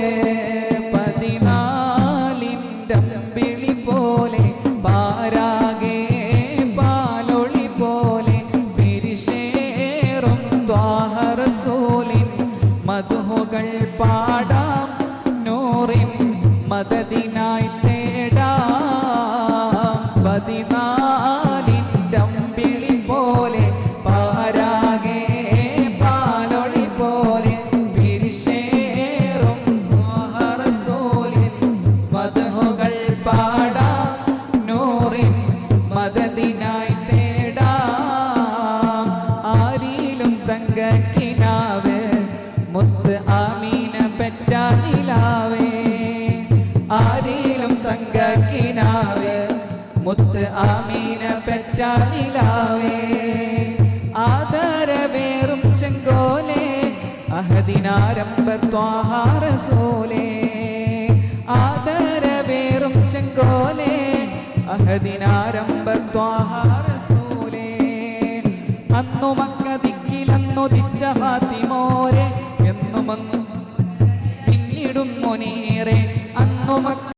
പോലെ 14 അമ്പിളി പോലെ പാരാകെ പാലൊളി പോലെ പിരിശേറും ത്വാഹ റസൂലിൻ മദ്ഹുകൾ പാടാം നൂറിൻ മദദിനായി തേടാം 14 അമ്പിളി പോലെ പാരാകെ പാലൊളി പോലെ പിരിശേറും ത്വാഹ റസൂലിൻ മദ്ഹുകൾ പാടാം നൂറിൻ മദദിനായി തേടാം ആരിലും തങ്കക്കിനാവ് മുത്ത് ആമീന പെറ്റ നിലാവേ ആരിലും തങ്കക്കിനാവ് മുത്ത് ആമീന പെറ്റ നിലാവേ ആദരവേറും ചെങ്കോലേ അഹദിനാരംഭ ത്വാഹ റസൂലേ ആദരവേറും ചെങ്കോലേ അഹദിനാരംഭ ത്വാഹ റസൂലേ അന്നു മക്ക ദിക്കിലന്നു ദിച്ച ഹാത്തിമോരെ എന്നുമൊന്നു പിന്നിടും മുനീറെ അന്നു മക്ക